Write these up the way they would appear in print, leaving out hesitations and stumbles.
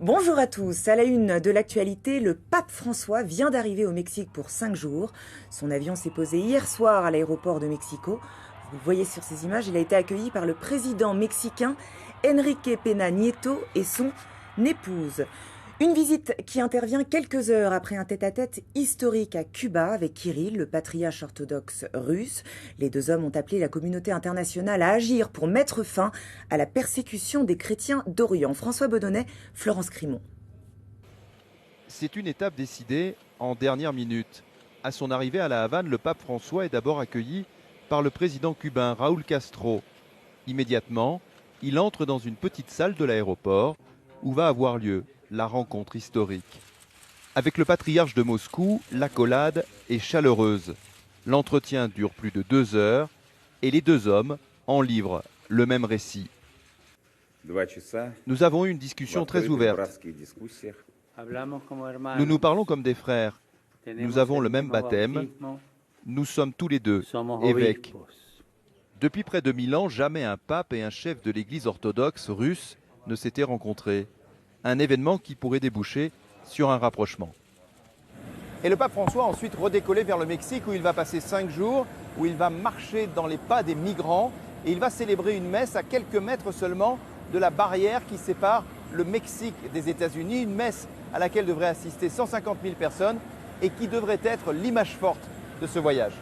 Bonjour à tous. À la une de l'actualité, le pape François vient d'arriver au Mexique pour 5 jours. Son avion s'est posé hier soir à l'aéroport de Mexico. Vous voyez sur ces images, il a été accueilli par le président mexicain Enrique Peña Nieto et son épouse. Une visite qui intervient quelques heures après un tête-à-tête historique à Cuba avec Kirill, le patriarche orthodoxe russe. Les deux hommes ont appelé la communauté internationale à agir pour mettre fin à la persécution des chrétiens d'Orient. François Bedonnet, Florence Crimon. C'est une étape décidée en dernière minute. À son arrivée à La Havane, le pape François est d'abord accueilli par le président cubain Raúl Castro. Immédiatement, il entre dans une petite salle de l'aéroport où va avoir lieu la rencontre historique. Avec le patriarche de Moscou, l'accolade est chaleureuse. L'entretien dure plus de 2 heures et les deux hommes en livrent le même récit. Nous avons eu une discussion très ouverte. Nous nous parlons comme des frères. Nous avons le même baptême. Nous sommes tous les deux évêques. Depuis près de 1000 ans, jamais un pape et un chef de l'église orthodoxe russe ne s'étaient rencontrés. Un événement qui pourrait déboucher sur un rapprochement. Et le pape François a ensuite redécollé vers le Mexique où il va passer 5 jours, où il va marcher dans les pas des migrants et il va célébrer une messe à quelques mètres seulement de la barrière qui sépare le Mexique des États-Unis, une messe à laquelle devraient assister 150 000 personnes et qui devrait être l'image forte de ce voyage.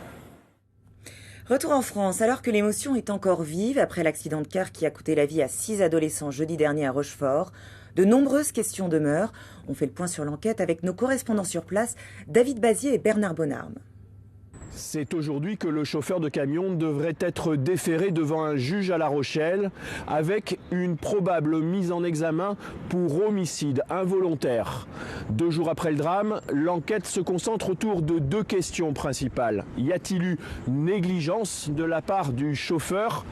Retour en France, alors que l'émotion est encore vive après l'accident de car qui a coûté la vie à 6 adolescents jeudi dernier à Rochefort. De nombreuses questions demeurent. On fait le point sur l'enquête avec nos correspondants sur place, David Bazier et Bernard Bonarme. C'est aujourd'hui que le chauffeur de camion devrait être déféré devant un juge à La Rochelle avec une probable mise en examen pour homicide involontaire. 2 jours après le drame, l'enquête se concentre autour de 2 questions principales. Y a-t-il eu négligence de la part du chauffeur ?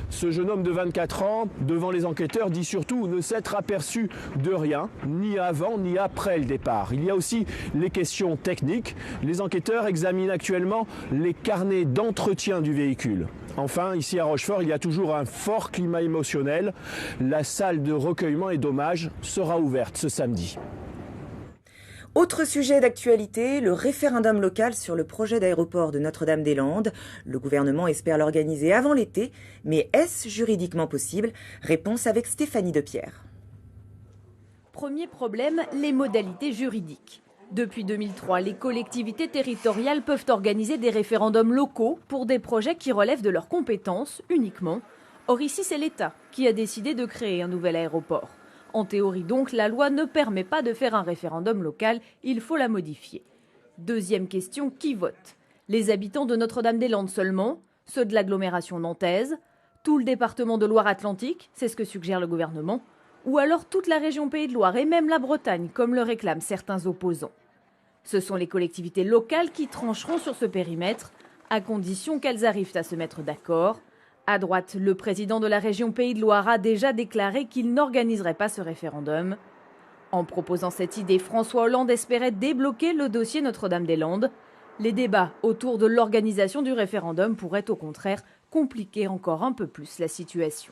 Ce jeune homme de 24 ans, devant les enquêteurs, dit surtout ne s'être aperçu de rien, ni avant ni après le départ. Il y a aussi les questions techniques. Les enquêteurs examinent actuellement les carnets d'entretien du véhicule. Enfin, ici à Rochefort, il y a toujours un fort climat émotionnel. La salle de recueillement et d'hommage sera ouverte ce samedi. Autre sujet d'actualité, le référendum local sur le projet d'aéroport de Notre-Dame-des-Landes. Le gouvernement espère l'organiser avant l'été, mais est-ce juridiquement possible? Réponse avec Stéphanie Depierre. Premier problème, les modalités juridiques. Depuis 2003, les collectivités territoriales peuvent organiser des référendums locaux pour des projets qui relèvent de leurs compétences uniquement. Or ici, c'est l'État qui a décidé de créer un nouvel aéroport. En théorie donc, la loi ne permet pas de faire un référendum local, il faut la modifier. Deuxième question, qui vote? Les habitants de Notre-Dame-des-Landes seulement? Ceux de l'agglomération nantaise? Tout le département de Loire-Atlantique? C'est ce que suggère le gouvernement. Ou alors toute la région Pays de Loire et même la Bretagne, comme le réclament certains opposants. Ce sont les collectivités locales qui trancheront sur ce périmètre, à condition qu'elles arrivent à se mettre d'accord. À droite, le président de la région Pays de Loire a déjà déclaré qu'il n'organiserait pas ce référendum. En proposant cette idée, François Hollande espérait débloquer le dossier Notre-Dame-des-Landes. Les débats autour de l'organisation du référendum pourraient au contraire compliquer encore un peu plus la situation.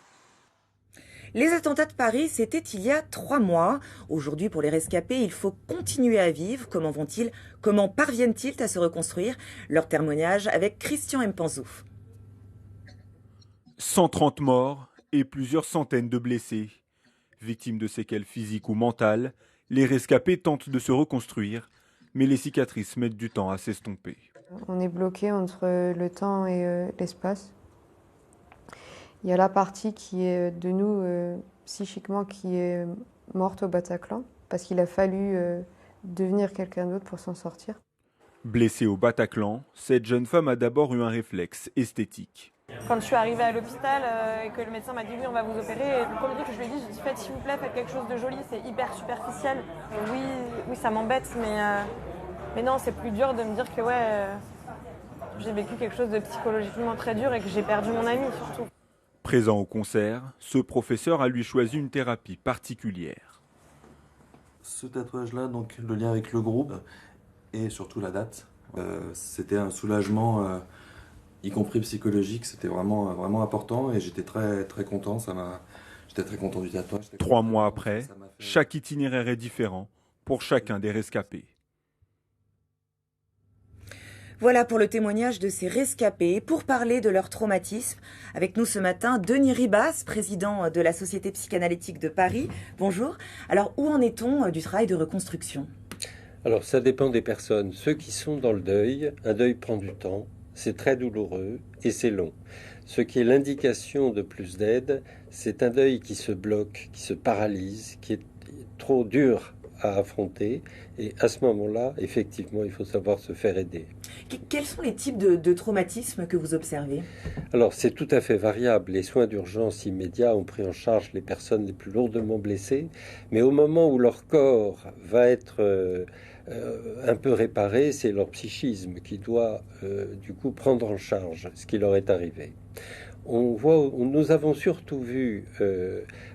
Les attentats de Paris, c'était il y a 3 mois. Aujourd'hui, pour les rescapés, il faut continuer à vivre. Comment parviennent-ils à se reconstruire? Leur témoignage avec Christian Mpanzouf. 130 morts et plusieurs centaines de blessés. Victimes de séquelles physiques ou mentales, les rescapés tentent de se reconstruire, mais les cicatrices mettent du temps à s'estomper. On est bloqué entre le temps et l'espace. Il y a la partie qui est de nous, psychiquement, qui est morte au Bataclan, parce qu'il a fallu devenir quelqu'un d'autre pour s'en sortir. Blessée au Bataclan, cette jeune femme a d'abord eu un réflexe esthétique. Quand je suis arrivée à l'hôpital et que le médecin m'a dit oui, on va vous opérer, le premier truc que je lui ai dit, faites s'il vous plaît, faites quelque chose de joli, c'est hyper superficiel. Oui, ça m'embête, mais non, c'est plus dur de me dire que j'ai vécu quelque chose de psychologiquement très dur et que j'ai perdu mon ami surtout. Présent au concert, ce professeur a lui choisi une thérapie particulière. Ce tatouage-là, donc le lien avec le groupe et surtout la date, c'était un soulagement, y compris psychologique, c'était vraiment important et j'étais très, très content. J'étais très content du tatouage. 3 mois après, chaque itinéraire est différent pour chacun des rescapés. Voilà pour le témoignage de ces rescapés. Pour parler de leur traumatisme, avec nous ce matin, Denis Ribas, président de la Société psychanalytique de Paris. Bonjour. Alors, où en est-on du travail de reconstruction ? Alors, ça dépend des personnes. Ceux qui sont dans le deuil, un deuil prend du temps, c'est très douloureux et c'est long. Ce qui est l'indication de plus d'aide, c'est un deuil qui se bloque, qui se paralyse, qui est trop dur à affronter. Et à ce moment-là, effectivement, il faut savoir se faire aider. Quels sont les types de traumatismes que vous observez ? Alors, c'est tout à fait variable. Les soins d'urgence immédiats ont pris en charge les personnes les plus lourdement blessées, mais au moment où leur corps va être un peu réparé, c'est leur psychisme qui doit du coup prendre en charge ce qui leur est arrivé. Nous avons surtout vu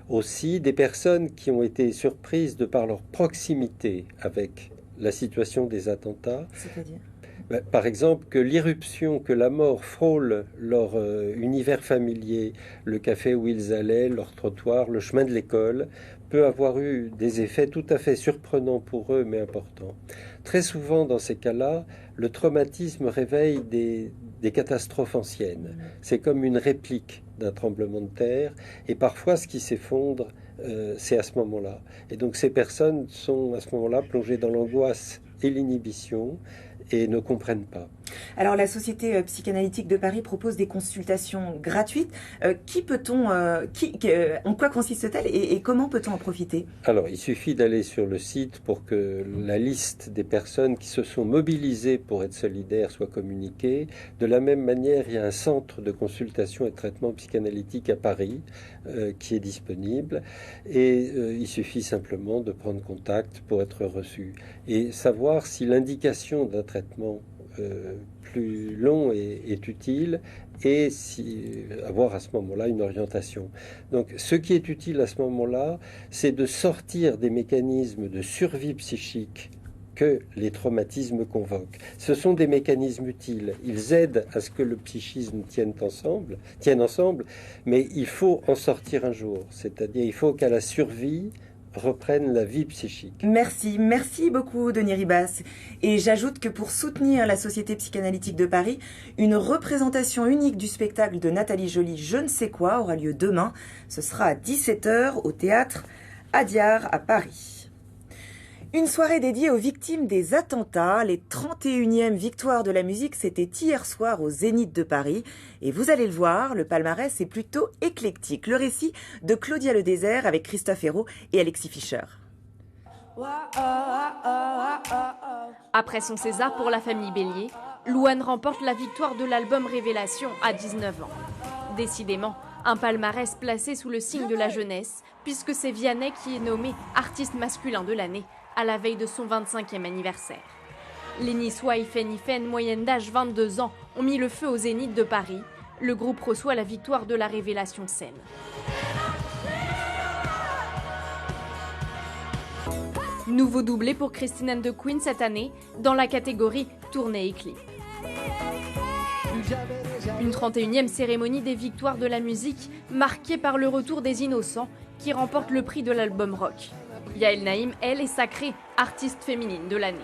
aussi des personnes qui ont été surprises de par leur proximité avec la situation des attentats. C'est-à-dire ? Par exemple, que l'irruption, que la mort frôle leur univers familier, le café où ils allaient, leur trottoir, le chemin de l'école, peut avoir eu des effets tout à fait surprenants pour eux, mais importants. Très souvent, dans ces cas-là, le traumatisme réveille des catastrophes anciennes. C'est comme une réplique d'un tremblement de terre, et parfois ce qui s'effondre, c'est à ce moment-là. Et donc ces personnes sont à ce moment-là plongées dans l'angoisse et l'inhibition, et ne comprennent pas. Alors la Société psychanalytique de Paris propose des consultations gratuites. En quoi consiste-t-elle et comment peut-on en profiter ? Alors il suffit d'aller sur le site pour que la liste des personnes qui se sont mobilisées pour être solidaires soit communiquée. De la même manière, il y a un centre de consultation et de traitement psychanalytique à Paris qui est disponible et il suffit simplement de prendre contact pour être reçu et savoir si l'indication d'un traitement plus long est utile et avoir à ce moment-là une orientation. Donc ce qui est utile à ce moment-là, c'est de sortir des mécanismes de survie psychique que les traumatismes convoquent. Ce sont des mécanismes utiles. Ils aident à ce que le psychisme tienne ensemble, mais il faut en sortir un jour. C'est-à-dire il faut qu'à la survie reprennent la vie psychique. Merci beaucoup Denis Ribas. Et j'ajoute que pour soutenir la Société psychanalytique de Paris, une représentation unique du spectacle de Nathalie Joly, Je ne sais quoi, aura lieu demain. Ce sera à 17h au théâtre Adiar à Paris. Une soirée dédiée aux victimes des attentats. Les 31e victoires de la musique, c'était hier soir au Zénith de Paris. Et vous allez le voir, le palmarès est plutôt éclectique. Le récit de Claudia Le Désert avec Christophe Hérault et Alexis Fischer. Après son César pour La Famille Bélier, Louane remporte la victoire de l'album Révélation à 19 ans. Décidément, un palmarès placé sous le signe de la jeunesse, puisque c'est Vianney qui est nommé artiste masculin de l'année à la veille de son 25e anniversaire. Les Niçois Ifen Ifen, moyenne d'âge 22 ans, ont mis le feu au Zénith de Paris. Le groupe reçoit la victoire de la Révélation scène. Nouveau doublé pour Christine and the Queen cette année, dans la catégorie tournée et clip. Une 31e cérémonie des victoires de la musique, marquée par le retour des Innocents, qui remportent le prix de l'album rock. Yael Naïm, elle, est sacrée artiste féminine de l'année.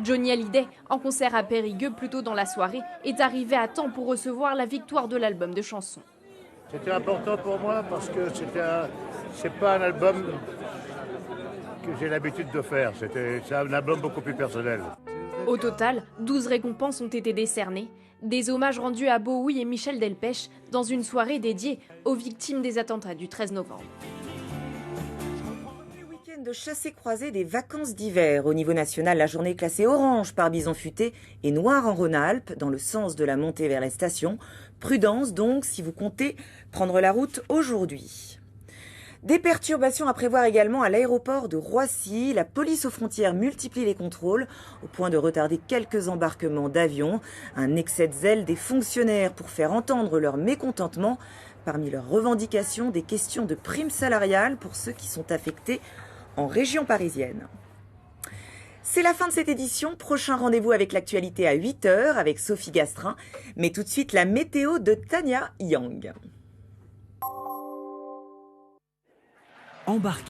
Johnny Hallyday, en concert à Périgueux plus tôt dans la soirée, est arrivée à temps pour recevoir la victoire de l'album de chansons. C'était important pour moi parce que c'est pas un album que j'ai l'habitude de faire. C'est un album beaucoup plus personnel. Au total, 12 récompenses ont été décernées. Des hommages rendus à Bowie et Michel Delpech dans une soirée dédiée aux victimes des attentats du 13 novembre. De chassé-croisé des vacances d'hiver. Au niveau national, la journée est classée orange par Bison Futé et noire en Rhône-Alpes, dans le sens de la montée vers les stations. Prudence donc si vous comptez prendre la route aujourd'hui. Des perturbations à prévoir également à l'aéroport de Roissy. La police aux frontières multiplie les contrôles au point de retarder quelques embarquements d'avions. Un excès de zèle des fonctionnaires pour faire entendre leur mécontentement. Parmi leurs revendications, des questions de primes salariales pour ceux qui sont affectés en région parisienne. C'est la fin de cette édition. Prochain rendez-vous avec l'actualité à 8h avec Sophie Gastrin. Mais tout de suite, la météo de Tania Yang. embarqué.